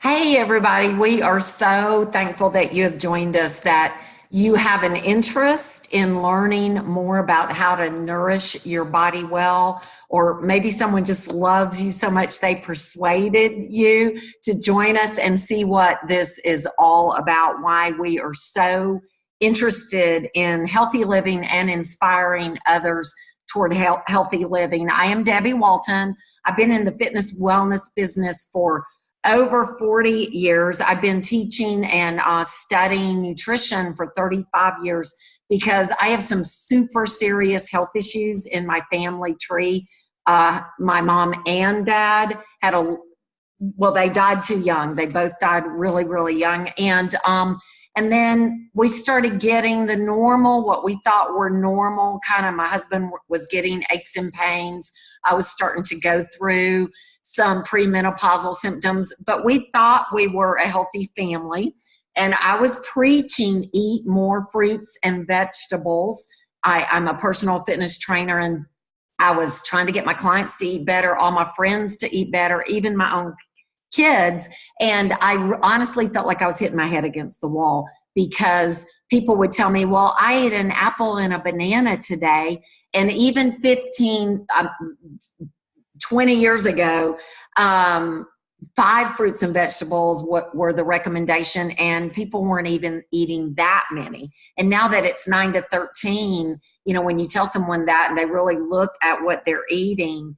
Hey, everybody. We are so thankful that you have joined us, that you have an interest in learning more about how to nourish your body well, or maybe someone just loves you so much they persuaded you to join us and see what this is all about, why we are so interested in healthy living and inspiring others toward healthy living. I am Debbie Walton. I've been in the fitness wellness business for over 40 years. I've been teaching and studying nutrition for 35 years because I have some super serious health issues in my family tree. My mom and dad had they died too young. They both died really, really young. And then we started getting the normal, what we thought were normal, kind of, my husband was getting aches and pains. I was starting to go through some premenopausal symptoms, but we thought we were a healthy family. And I was preaching, eat more fruits and vegetables. I'm a personal fitness trainer, and I was trying to get my clients to eat better, all my friends to eat better, even my own kids. And I honestly felt like I was hitting my head against the wall, because people would tell me, well, I ate an apple and a banana today. And even 20 years ago, 5 fruits and vegetables were the recommendation, and people weren't even eating that many. And now that it's 9 to 13, when you tell someone that and they really look at what they're eating,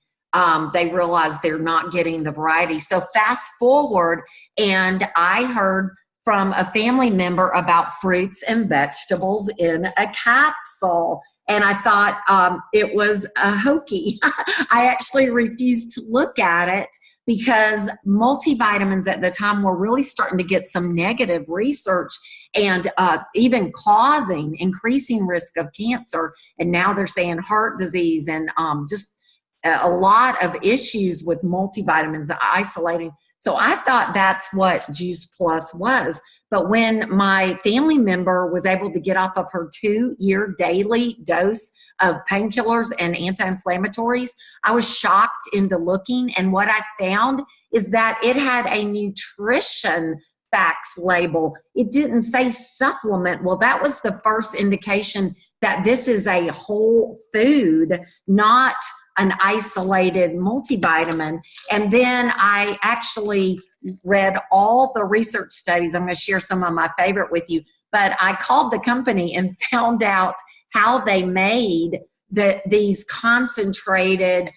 they realize they're not getting the variety. So fast forward, and I heard from a family member about fruits and vegetables in a capsule. And I thought it was a hokey. I actually refused to look at it because multivitamins at the time were really starting to get some negative research, and even causing increasing risk of cancer. And now they're saying heart disease and just a lot of issues with multivitamins isolating. So I thought that's what Juice Plus was. But when my family member was able to get off of her 2-year daily dose of painkillers and anti-inflammatories, I was shocked into looking. And what I found is that it had a nutrition facts label. It didn't say supplement. Well, that was the first indication that this is a whole food, not an isolated multivitamin. And then I actually read all the research studies. I'm going to share some of my favorite with you, but I called the company and found out how they made these concentrated,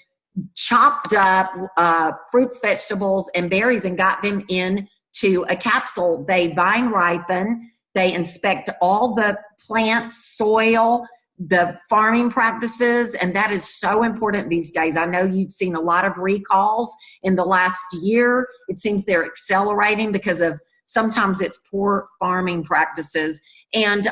chopped up fruits, vegetables, and berries, and got them into a capsule. They vine ripen. They inspect all the plants, soil, the farming practices, and that is so important these days. I know you've seen a lot of recalls in the last year. It seems they're accelerating because of sometimes it's poor farming practices. And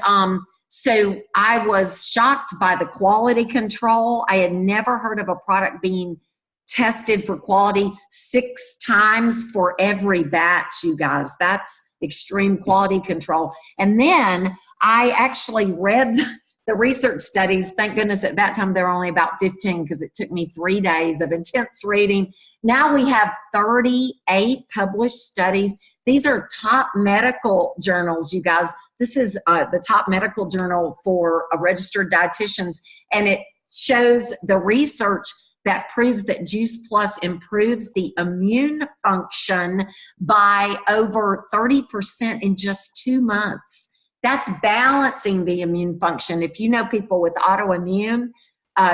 so I was shocked by the quality control. I had never heard of a product being tested for quality 6 times for every batch, you guys. That's extreme quality control. And then I actually read the research studies. Thank goodness at that time there were only about 15, because it took me 3 days of intense reading. Now we have 38 published studies. These are top medical journals, you guys. This is the top medical journal for registered dietitians, and it shows the research that proves that Juice Plus improves the immune function by over 30% in just 2 months. That's balancing the immune function. If you know people with autoimmune,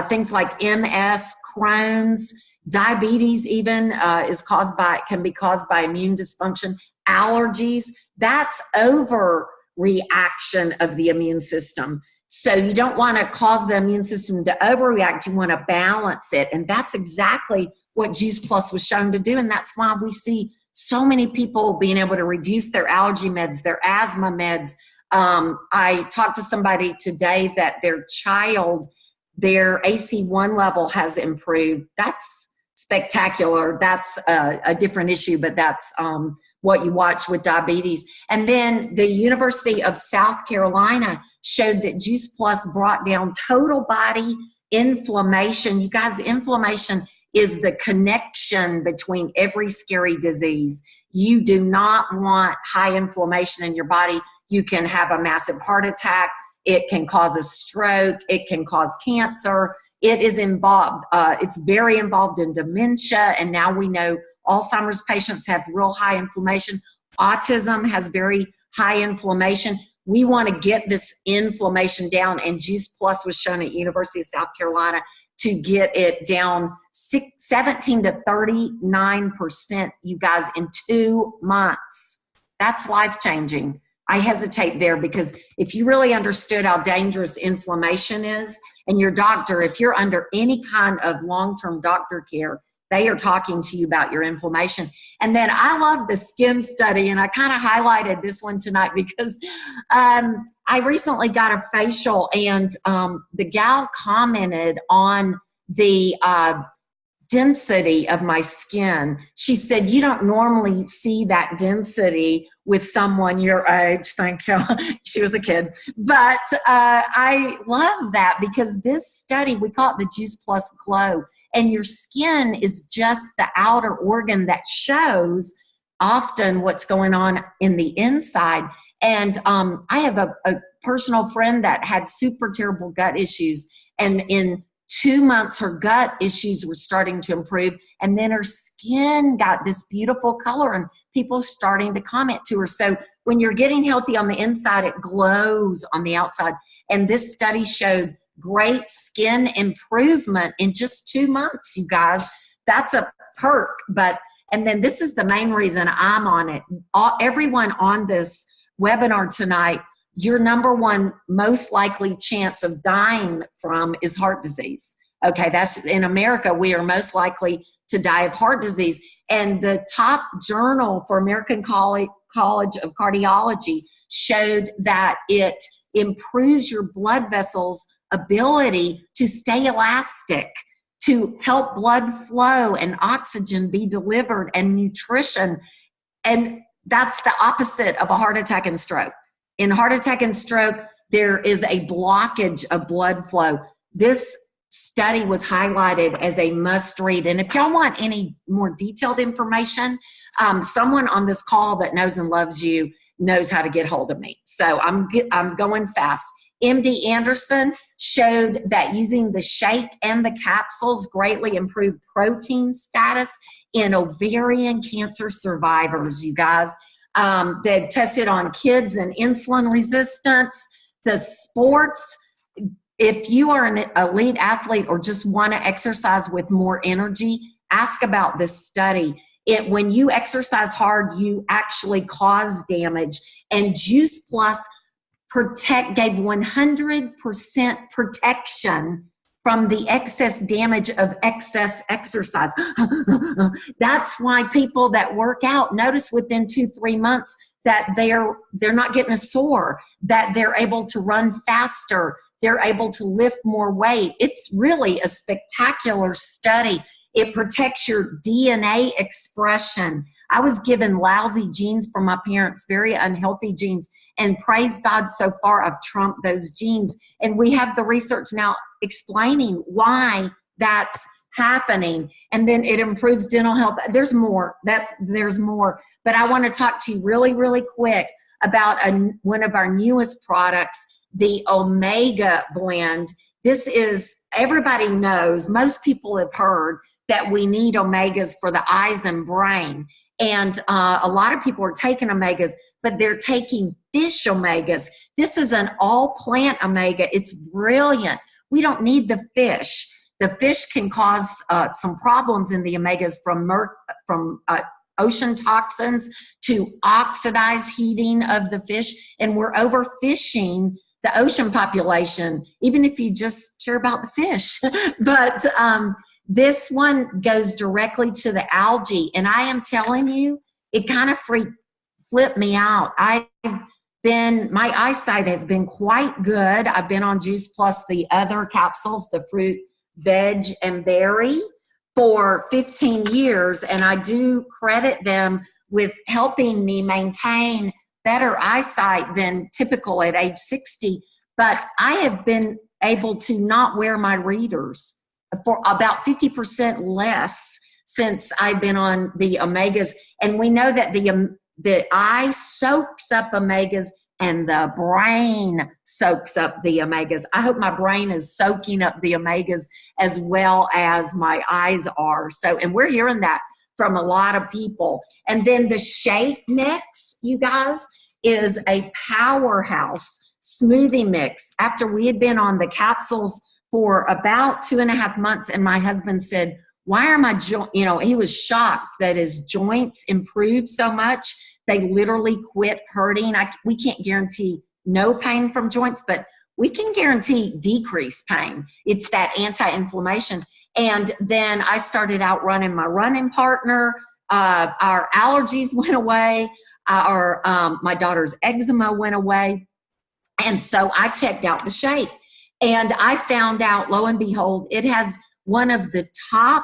things like MS, Crohn's, diabetes even can be caused by immune dysfunction, allergies, that's overreaction of the immune system. So you don't want to cause the immune system to overreact. You want to balance it. And that's exactly what Juice Plus was shown to do. And that's why we see so many people being able to reduce their allergy meds, their asthma meds. I talked to somebody today that their AC1 level has improved. That's spectacular. That's a different issue, but that's what you watch with diabetes. And then the University of South Carolina showed that Juice Plus brought down total body inflammation. You guys, inflammation is the connection between every scary disease. You do not want high inflammation in your body. You can have a massive heart attack. It can cause a stroke. It can cause cancer. It is involved. It's very involved in dementia. And now we know Alzheimer's patients have real high inflammation. Autism has very high inflammation. We want to get this inflammation down, and Juice Plus was shown at University of South Carolina to get it down 17 to 39%, you guys, in 2 months. That's life-changing. I hesitate there because if you really understood how dangerous inflammation is, and your doctor, if you're under any kind of long-term doctor care, they are talking to you about your inflammation. And then I love the skin study, and I kind of highlighted this one tonight because I recently got a facial, and the gal commented on the density of my skin. She said, you don't normally see that density with someone your age. Thank you. She was a kid. But I love that because this study, we call it the Juice Plus Glow. And your skin is just the outer organ that shows often what's going on in the inside. And I have a personal friend that had super terrible gut issues. And in 2 months, her gut issues were starting to improve. And then her skin got this beautiful color, and people starting to comment to her. So when you're getting healthy on the inside, it glows on the outside. And this study showed great skin improvement in just 2 months, you guys. That's a perk. And then this is the main reason I'm on it. Everyone on this webinar tonight, your number one most likely chance of dying from is heart disease. Okay, that's in America, we are most likely to die of heart disease. And the top journal for American College of Cardiology showed that it improves your blood vessels' ability to stay elastic, to help blood flow and oxygen be delivered and nutrition. And that's the opposite of a heart attack and stroke. In heart attack and stroke, there is a blockage of blood flow. This study was highlighted as a must read. And if y'all want any more detailed information, someone on this call that knows and loves you knows how to get hold of me. So I'm going fast. MD Anderson showed that using the shake and the capsules greatly improved protein status in ovarian cancer survivors, you guys. They've tested on kids and insulin resistance, the sports. If you are an elite athlete or just want to exercise with more energy, ask about this study. When you exercise hard, you actually cause damage. And Juice Plus gave 100% protection from the excess damage of excess exercise. That's why people that work out notice within 2-3 months that they're not getting a sore, that they're able to run faster, they're able to lift more weight. It's really a spectacular study. It protects your DNA expression. I was given lousy genes from my parents, very unhealthy genes, and praise God, so far I've trumped those genes. And we have the research now explaining why that's happening. And then it improves dental health. There's more. There's more. But I want to talk to you really, really quick about one of our newest products, the Omega blend. This is, everybody knows, most people have heard that we need omegas for the eyes and brain. And a lot of people are taking omegas, but they're taking fish omegas. This is an all-plant omega. It's brilliant. We don't need the fish. The fish can cause some problems in the omegas, from ocean toxins to oxidized heating of the fish. And we're overfishing the ocean population, even if you just care about the fish. But this one goes directly to the algae. And I am telling you, it kind of flipped me out. My eyesight has been quite good. I've been on Juice Plus, the other capsules, the fruit, veg, and berry, for 15 years. And I do credit them with helping me maintain better eyesight than typical at age 60. But I have been able to not wear my readers. for about 50% less since I've been on the omegas. And we know that the eye soaks up omegas and the brain soaks up the omegas. I hope my brain is soaking up the omegas as well as my eyes are. So, and we're hearing that from a lot of people. And then the shake mix, you guys, is a powerhouse smoothie mix. After we had been on the capsules for about 2.5 months, and my husband said, why are my joints, he was shocked that his joints improved so much. They literally quit hurting. We can't guarantee no pain from joints, but we can guarantee decreased pain. It's that anti-inflammation. And then I started out running my running partner. Our allergies went away. My daughter's eczema went away. And so I checked out the shake. And I found out, lo and behold, it has one of the top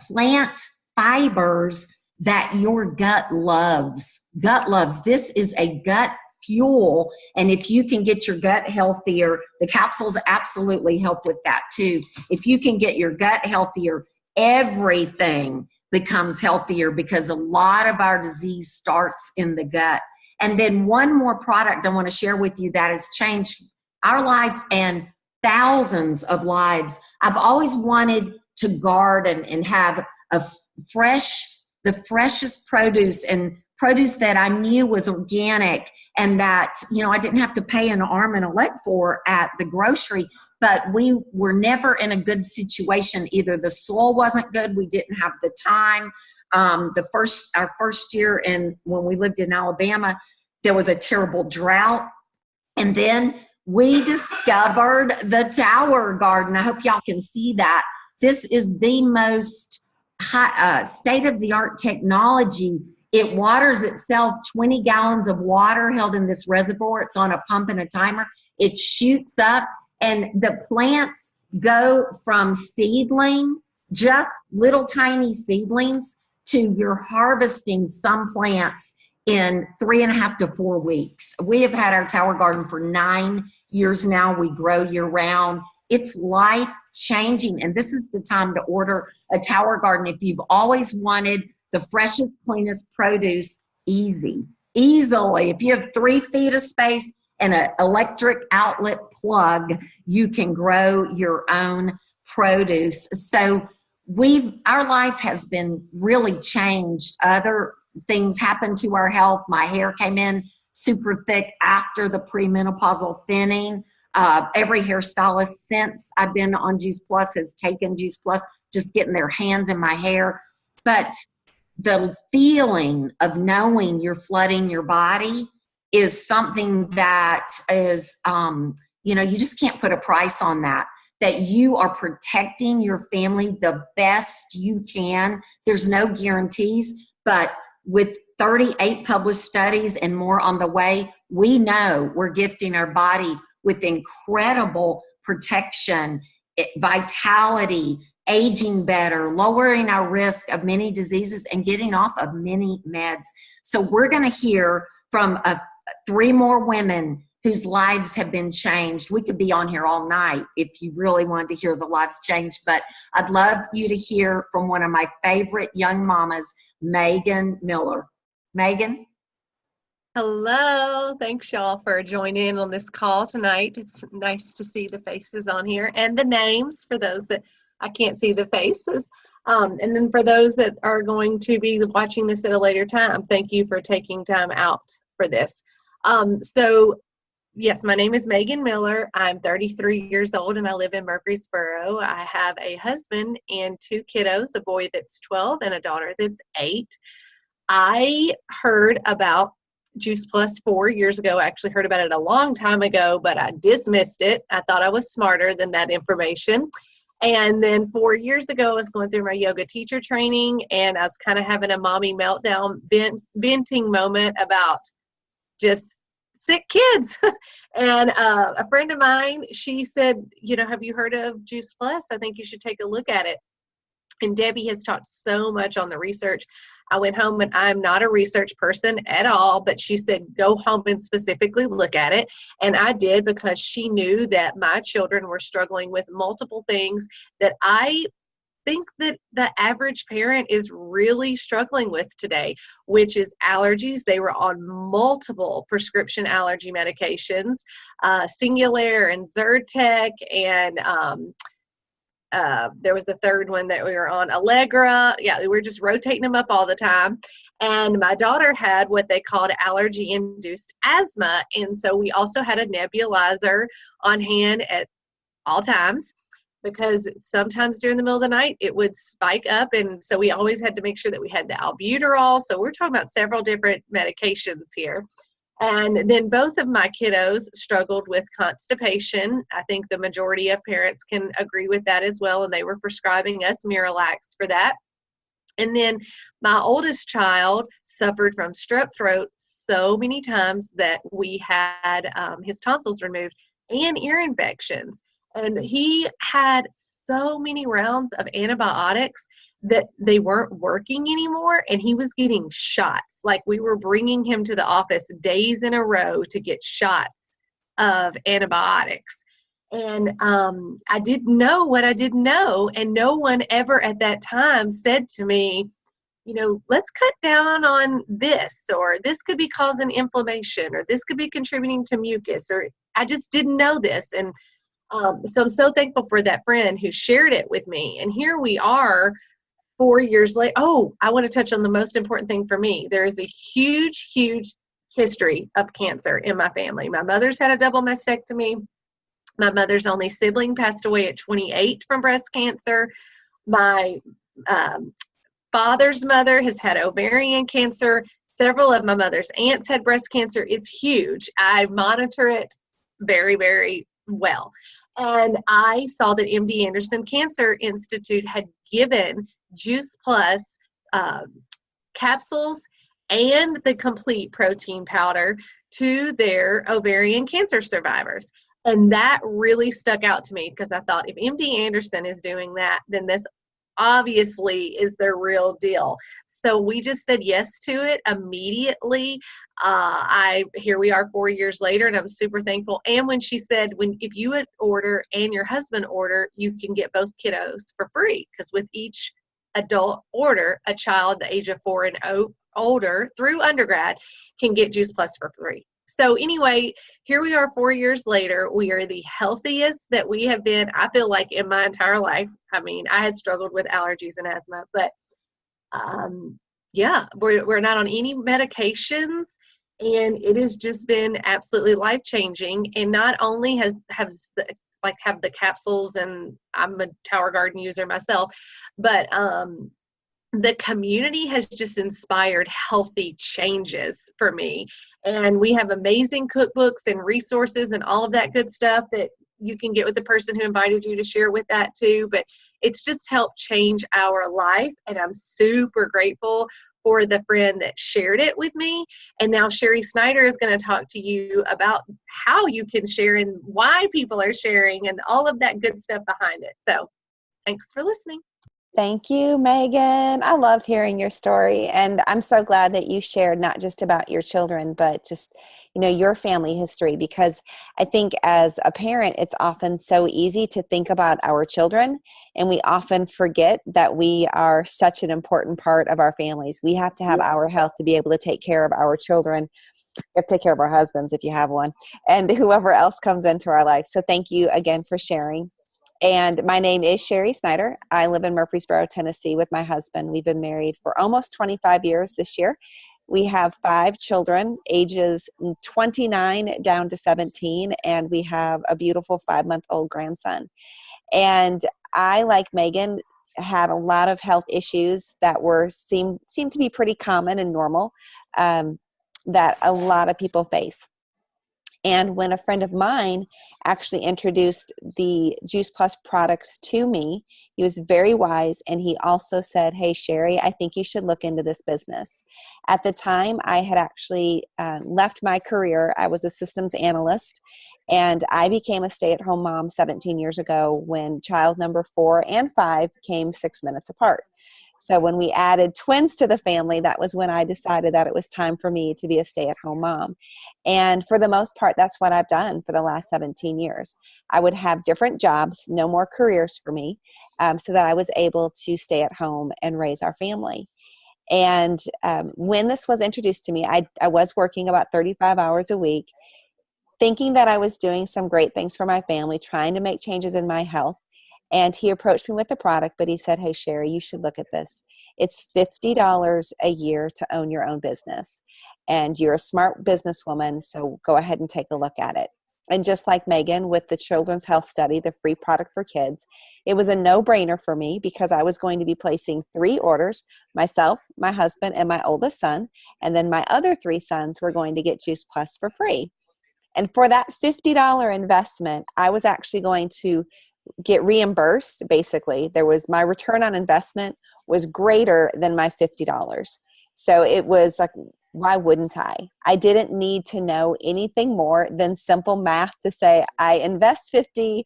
plant fibers that your gut loves. Gut loves. This is a gut fuel. And if you can get your gut healthier, the capsules absolutely help with that too. If you can get your gut healthier, everything becomes healthier, because a lot of our disease starts in the gut. And then one more product I want to share with you that has changed our life and thousands of lives. I've always wanted to garden and have the freshest produce, and produce that I knew was organic, and that, I didn't have to pay an arm and a leg for at the grocery. But we were never in a good situation. Either the soil wasn't good, we didn't have the time. Our first year when we lived in Alabama, there was a terrible drought. And then we discovered the tower garden. I hope y'all can see that. This is the most state-of-the-art technology. It waters itself, 20 gallons of water held in this reservoir. It's on a pump and a timer. It shoots up, and the plants go from seedling, just little tiny seedlings, to you're harvesting some plants in 3.5 to 4 weeks. We have had our tower garden for 9 years now. We grow year round. It's life changing. And this is the time to order a tower garden. If you've always wanted the freshest, cleanest produce, easily. If you have 3 feet of space and an electric outlet plug, you can grow your own produce. So our life has been really changed. Other things happened to our health. My hair came in super thick after the premenopausal thinning. Every hairstylist since I've been on Juice Plus has taken Juice Plus, just getting their hands in my hair. But the feeling of knowing you're flooding your body is something that is, you just can't put a price on that. That you are protecting your family the best you can. There's no guarantees, but with 38 published studies and more on the way, we know we're gifting our body with incredible protection, vitality, aging better, lowering our risk of many diseases, and getting off of many meds. So we're going to hear from 3 more women whose lives have been changed. We could be on here all night if you really wanted to hear the lives changed, but I'd love you to hear from one of my favorite young mamas, Megan Miller. Megan? Hello. Thanks, y'all, for joining in on this call tonight. It's nice to see the faces on here and the names for those that I can't see the faces. And then for those that are going to be watching this at a later time, thank you for taking time out for this. Yes, my name is Megan Miller. I'm 33 years old and I live in Murfreesboro. I have a husband and 2 kiddos, a boy that's 12 and a daughter that's 8. I heard about Juice Plus 4 years ago. I actually heard about it a long time ago, but I dismissed it. I thought I was smarter than that information. And then 4 years ago, I was going through my yoga teacher training and I was kind of having a mommy meltdown, venting moment about just sick kids. And a friend of mine, she said, have you heard of Juice Plus? I think you should take a look at it. And Debbie has talked so much on the research. I went home, and I'm not a research person at all, but she said, go home and specifically look at it. And I did, because she knew that my children were struggling with multiple things that I think that the average parent is really struggling with today, which is allergies. They were on multiple prescription allergy medications, Singulair and Zyrtec, and there was a third one that we were on, Allegra. Yeah, we were just rotating them up all the time. And my daughter had what they called allergy-induced asthma. And so we also had a nebulizer on hand at all times, because sometimes during the middle of the night it would spike up. And so we always had to make sure that we had the albuterol. So we're talking about several different medications here. And then both of my kiddos struggled with constipation. I think the majority of parents can agree with that as well. And they were prescribing us Miralax for that. And then my oldest child suffered from strep throat so many times that we had his tonsils removed and ear infections. And he had so many rounds of antibiotics that they weren't working anymore, and he was getting shots. Like, we were bringing him to the office days in a row to get shots of antibiotics. And I didn't know what I didn't know, and no one ever at that time said to me, you know, let's cut down on this, or this could be causing inflammation, or this could be contributing to mucus, or I just didn't know this. And so I'm so thankful for that friend who shared it with me. And here we are 4 years later. Oh, I want to touch on the most important thing for me. There is a huge, huge history of cancer in my family. My mother's had a double mastectomy. My mother's only sibling passed away at 28 from breast cancer. My father's mother has had ovarian cancer. Several of my mother's aunts had breast cancer. It's huge. I monitor it very, very well. And I saw that MD Anderson Cancer Institute had given Juice Plus capsules and the complete protein powder to their ovarian cancer survivors. And that really stuck out to me, because I thought, if MD Anderson is doing that, then this obviously is the real deal. So we just said yes to it immediately. Here we are 4 years later, and I'm super thankful. And when she said, if you would order and your husband order, you can get both kiddos for free, because with each adult order, a child the age of 4 and older through undergrad can get Juice Plus for free. So anyway, here we are 4 years later. We are the healthiest that we have been, I feel like, in my entire life. I mean, I had struggled with allergies and asthma, but yeah, we're not on any medications, and it has just been absolutely life-changing. And not only have the capsules, and I'm a Tower Garden user myself, but the community has just inspired healthy changes for me. And we have amazing cookbooks and resources and all of that good stuff that you can get with the person who invited you to share with that too. But it's just helped change our life. And I'm super grateful for the friend that shared it with me. And now Sherry Snyder is going to talk to you about how you can share and why people are sharing and all of that good stuff behind it. So thanks for listening. Thank you, Megan. I love hearing your story. And I'm so glad that you shared not just about your children, but just, your family history, because I think as a parent, it's often so easy to think about our children, and we often forget that we are such an important part of our families. We have to have our health to be able to take care of our children. You have to take care of our husbands if you have one, and whoever else comes into our life. So thank you again for sharing. And my name is Sherry Snyder. I live in Murfreesboro, Tennessee with my husband. We've been married for almost 25 years this year. We have 5 children, ages 29 down to 17, and we have a beautiful 5-month-old grandson. And I, like Megan, had a lot of health issues that seemed to be pretty common and normal, that a lot of people face. And when a friend of mine actually introduced the Juice Plus products to me, he was very wise, and he also said, "Hey, Sherry, I think you should look into this business." At the time, I had actually left my career. I was a systems analyst, And I became a stay-at-home mom 17 years ago when child number 4 and 5 came 6 minutes apart. So when we added twins to the family, that was when I decided that it was time for me to be a stay-at-home mom. And for the most part, that's what I've done for the last 17 years. I would have different jobs, no more careers for me, so that I was able to stay at home and raise our family. And when this was introduced to me, I was working about 35 hours a week, thinking that I was doing some great things for my family, trying to make changes in my health. And he approached me with the product, but he said, "Hey, Sherry, you should look at this. It's $50 a year to own your own business. And you're a smart businesswoman, so go ahead and take a look at it." And just like Megan with the Children's Health Study, the free product for kids, it was a no-brainer for me because I was going to be placing 3 orders, myself, my husband, and my oldest son. And then my other 3 sons were going to get Juice Plus for free. And for that $50 investment, I was actually going to get reimbursed. Basically, there was my return on investment was greater than my $50. So it was like, why wouldn't I? I didn't need to know anything more than simple math to say I invest 50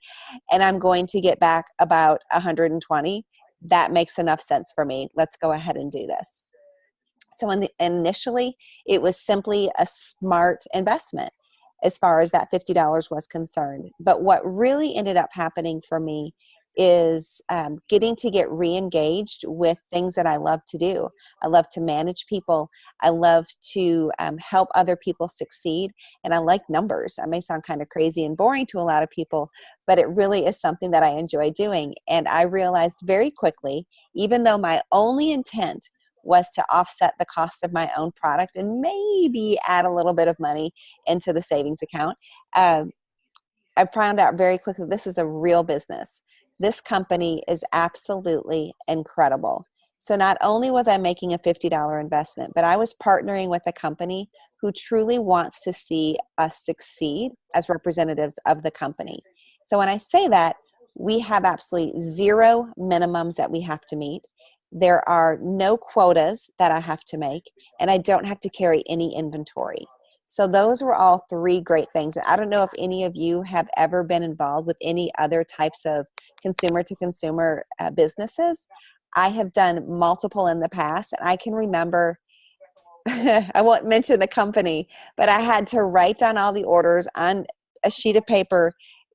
and I'm going to get back about 120. That makes enough sense for me. Let's go ahead and do this. So initially, it was simply a smart investment as far as that $50 was concerned. But what really ended up happening for me is getting to get re-engaged with things that I love to do. I love to manage people. I love to help other people succeed. And I like numbers. I may sound kind of crazy and boring to a lot of people, but it really is something that I enjoy doing. And I realized very quickly, even though my only intent was to offset the cost of my own product and maybe add a little bit of money into the savings account, I found out very quickly this is a real business. This company is absolutely incredible. So not only was I making a $50 investment, but I was partnering with a company who truly wants to see us succeed as representatives of the company. So when I say that, we have absolutely 0 minimums that we have to meet. There are no quotas that I have to make, and I don't have to carry any inventory. So those were all 3 great things. I don't know if any of you have ever been involved with any other types of consumer-to-consumer businesses. I have done multiple in the past, and I can remember, I won't mention the company, but I had to write down all the orders on a sheet of paper,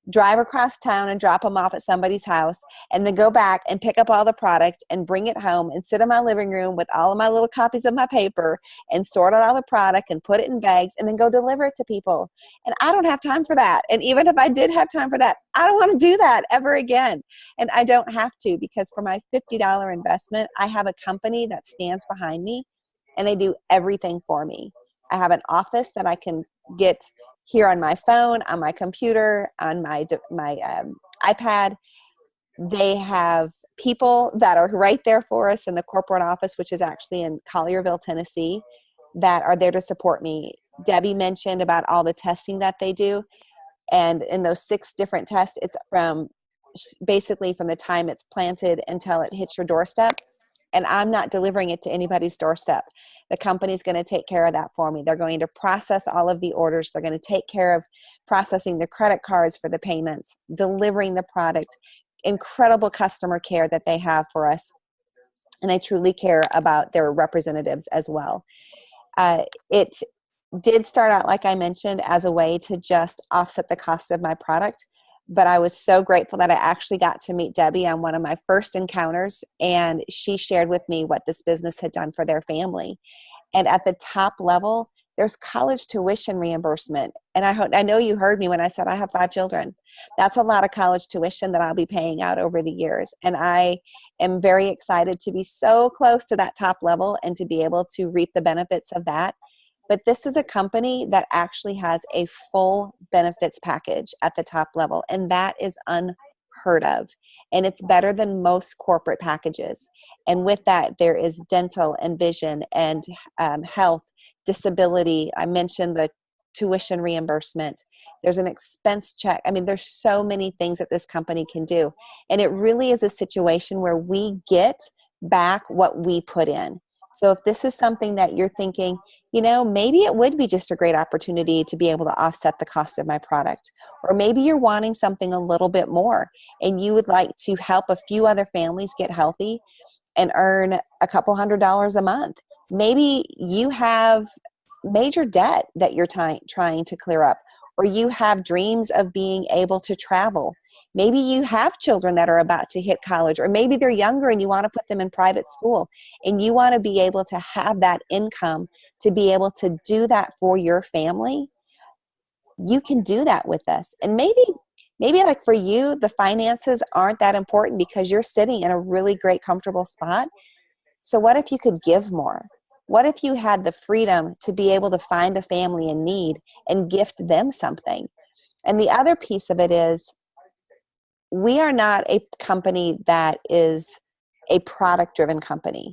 drive across town and drop them off at somebody's house, and then go back and pick up all the product and bring it home and sit in my living room with all of my little copies of my paper and sort out all the product and put it in bags and then go deliver it to people. And I don't have time for that. And even if I did have time for that, I don't want to do that ever again. And I don't have to, because for my $50 investment, I have a company that stands behind me and they do everything for me. I have an office that I can get here on my phone, on my computer, on my iPad. They have people that are right there for us in the corporate office, which is actually in Collierville, Tennessee, that are there to support me. Debbie mentioned about all the testing that they do. And in those 6 different tests, it's basically from the time it's planted until it hits your doorstep. And I'm not delivering it to anybody's doorstep. The company's going to take care of that for me. They're going to process all of the orders. They're going to take care of processing the credit cards for the payments, delivering the product. Incredible customer care that they have for us. And they truly care about their representatives as well. It did start out, like I mentioned, as a way to just offset the cost of my product. But I was so grateful that I actually got to meet Debbie on one of my first encounters, and she shared with me what this business had done for their family. And at the top level, there's college tuition reimbursement. And I know you heard me when I said I have 5 children. That's a lot of college tuition that I'll be paying out over the years. And I am very excited to be so close to that top level and to be able to reap the benefits of that. But this is a company that actually has a full benefits package at the top level, and that is unheard of. And it's better than most corporate packages. And with that, there is dental and vision and health, disability. I mentioned the tuition reimbursement. There's an expense check. I mean, there's so many things that this company can do. And it really is a situation where we get back what we put in. So if this is something that you're thinking, maybe it would be just a great opportunity to be able to offset the cost of my product, or maybe you're wanting something a little bit more and you would like to help a few other families get healthy and earn a couple $100s a month. Maybe you have major debt that you're trying to clear up, or you have dreams of being able to travel. Maybe you have children that are about to hit college, or maybe they're younger and you want to put them in private school and you want to be able to have that income to be able to do that for your family. You can do that with us. And maybe like for you, the finances aren't that important because you're sitting in a really great, comfortable spot. So what if you could give more? What if you had the freedom to be able to find a family in need and gift them something? And the other piece of it is, we are not a company that is a product-driven company.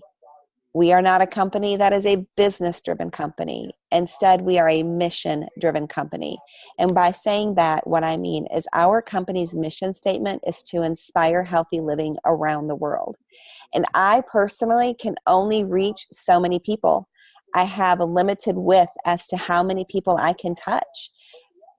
We are not a company that is a business-driven company. Instead, we are a mission-driven company. And by saying that, what I mean is our company's mission statement is to inspire healthy living around the world. And I personally can only reach so many people. I have a limited width as to how many people I can touch.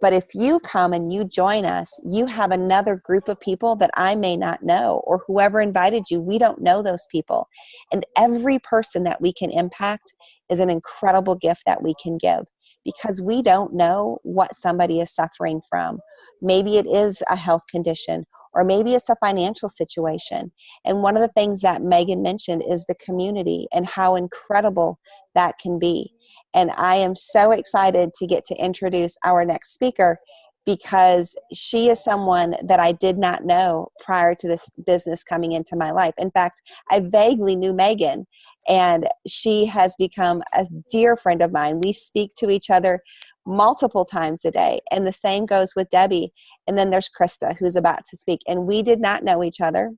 But if you come and you join us, you have another group of people that I may not know, or whoever invited you, we don't know those people. And every person that we can impact is an incredible gift that we can give, because we don't know what somebody is suffering from. Maybe it is a health condition, or maybe it's a financial situation. And one of the things that Megan mentioned is the community and how incredible that can be. And I am so excited to get to introduce our next speaker, because she is someone that I did not know prior to this business coming into my life. In fact, I vaguely knew Megan, and she has become a dear friend of mine. We speak to each other multiple times a day, and the same goes with Debbie. And then there's Krista, who's about to speak. And we did not know each other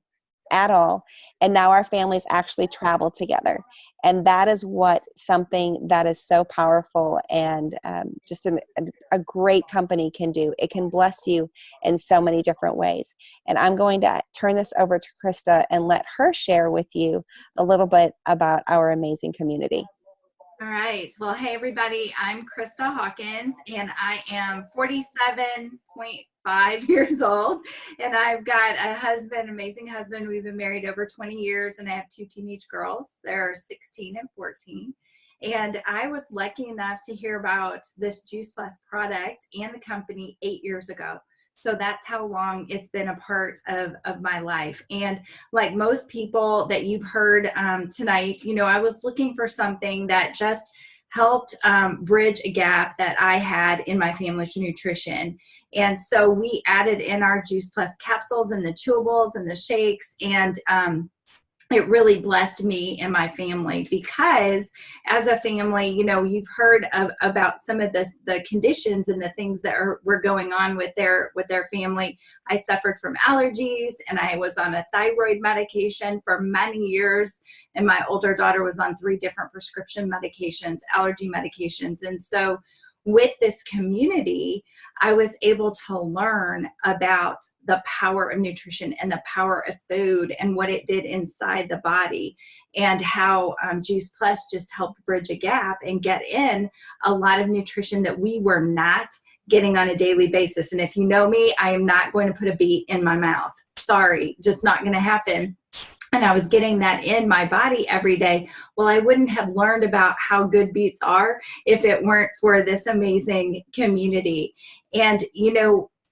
at all, and now our families actually travel together. And that is something that is so powerful, and just a great company can do. It can bless you in so many different ways. And I'm going to turn this over to Krista and let her share with you a little bit about our amazing community. All right. Well, hey, everybody. I'm Krista Hawkins, and I am 47.5 years old, and I've got a husband, amazing husband. We've been married over 20 years, and I have 2 teenage girls. They're 16 and 14. And I was lucky enough to hear about this Juice Plus product and the company 8 years ago. So that's how long it's been a part of my life. And like most people that you've heard tonight, I was looking for something that just helped bridge a gap that I had in my family's nutrition. And so we added in our Juice Plus capsules and the chewables and the shakes, and it really blessed me and my family, because as a family, you've heard about some of the conditions and the things that were going on with their family. I suffered from allergies, and I was on a thyroid medication for many years. And my older daughter was on 3 different prescription medications, allergy medications. And so with this community, I was able to learn about the power of nutrition and the power of food and what it did inside the body, and how Juice Plus just helped bridge a gap and get in a lot of nutrition that we were not getting on a daily basis. And if you know me, I am not going to put a beet in my mouth. Sorry, just not going to happen. And I was getting that in my body every day. Well, I wouldn't have learned about how good beets are if it weren't for this amazing community. And,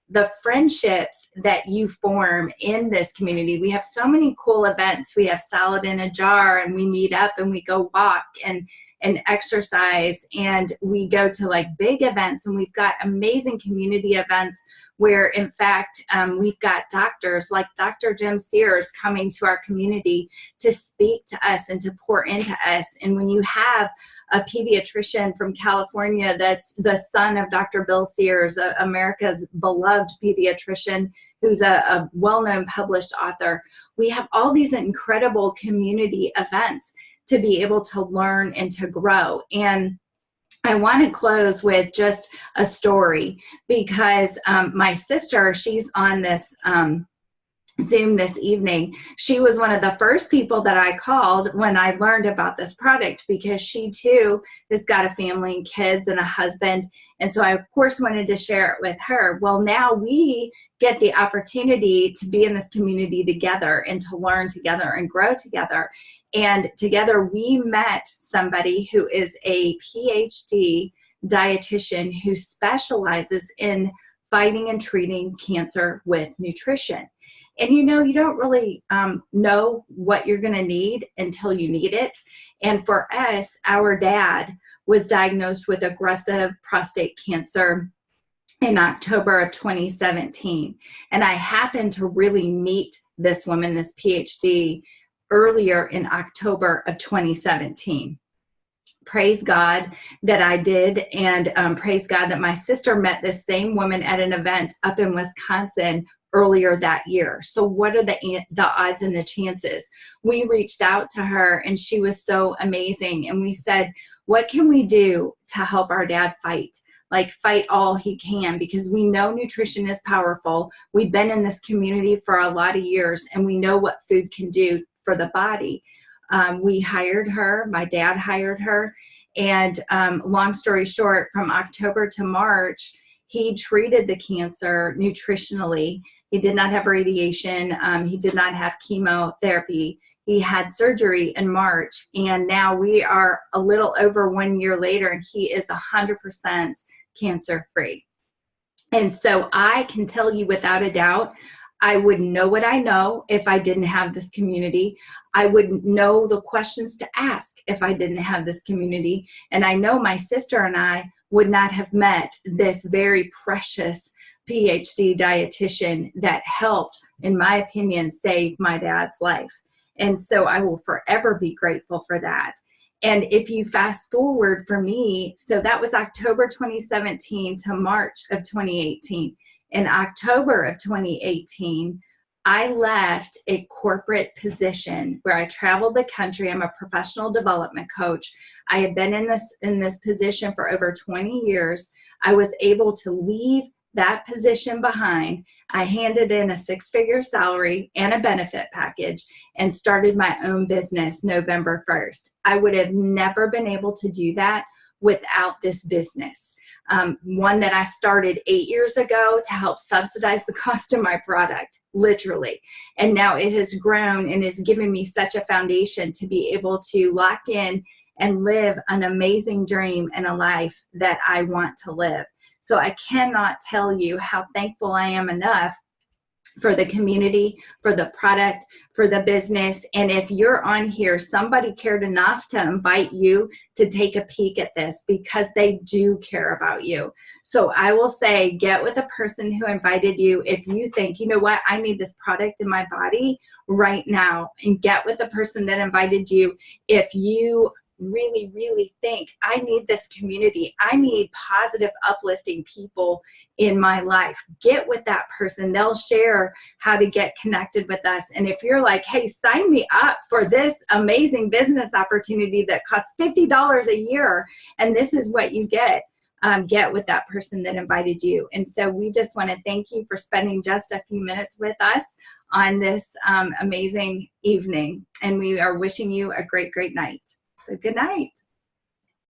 the friendships that you form in this community, we have so many cool events. We have salad in a jar, and we meet up and we go walk and exercise, and we go to like big events, and we've got amazing community events where, in fact, we've got doctors like Dr. Jim Sears coming to our community to speak to us and to pour into us. And when you have a pediatrician from California that's the son of Dr. Bill Sears, America's beloved pediatrician, who's a well-known published author, we have all these incredible community events to be able to learn and to grow. And I want to close with just a story, because my sister, she's on this Zoom this evening. She was one of the first people that I called when I learned about this product, because she too has got a family and kids and a husband. And so I, of course, wanted to share it with her. Well, now we get the opportunity to be in this community together and to learn together and grow together. And together we met somebody who is a PhD dietitian who specializes in fighting and treating cancer with nutrition. And you don't really know what you're going to need until you need it. And for us, our dad was diagnosed with aggressive prostate cancer in October of 2017. And I happened to really meet this woman, this PhD, earlier in October of 2017. Praise God that I did, and praise God that my sister met this same woman at an event up in Wisconsin earlier that year. So what are the odds and the chances? We reached out to her, and she was so amazing. And we said, what can we do to help our dad fight all he can? Because we know nutrition is powerful. We've been in this community for a lot of years, and we know what food can do for the body. We hired her, my dad hired her, and long story short, from October to March, he treated the cancer nutritionally. He did not have radiation. He did not have chemotherapy. He had surgery in March, and now we are a little over 1 year later, and he is 100% cancer-free. And so I can tell you without a doubt, I wouldn't know what I know if I didn't have this community. I wouldn't know the questions to ask if I didn't have this community. And I know my sister and I would not have met this very precious PhD dietitian that helped, in my opinion, save my dad's life. And so I will forever be grateful for that. And if you fast forward for me, so that was October 2017 to March of 2018. In October of 2018, I left a corporate position where I traveled the country. I'm a professional development coach. I have been in this position for over 20 years. I was able to leave that position behind. I handed in a 6-figure salary and a benefit package and started my own business November 1st. I would have never been able to do that without this business. One that I started 8 years ago to help subsidize the cost of my product, literally. And now it has grown and has given me such a foundation to be able to lock in and live an amazing dream and a life that I want to live. So I cannot tell you how thankful I am enough for the community, for the product, for the business. And if you're on here, somebody cared enough to invite you to take a peek at this, because they do care about you. So I will say, get with the person who invited you. If you think, you know what, I need this product in my body right now, and get with the person that invited you. If you really, really think, I need this community, I need positive, uplifting people in my life, get with that person. They'll share how to get connected with us. And if you're like, hey, sign me up for this amazing business opportunity that costs $50 a year, and this is what you get with that person that invited you. And so we just want to thank you for spending just a few minutes with us on this amazing evening. And we are wishing you a great, great night. So good night.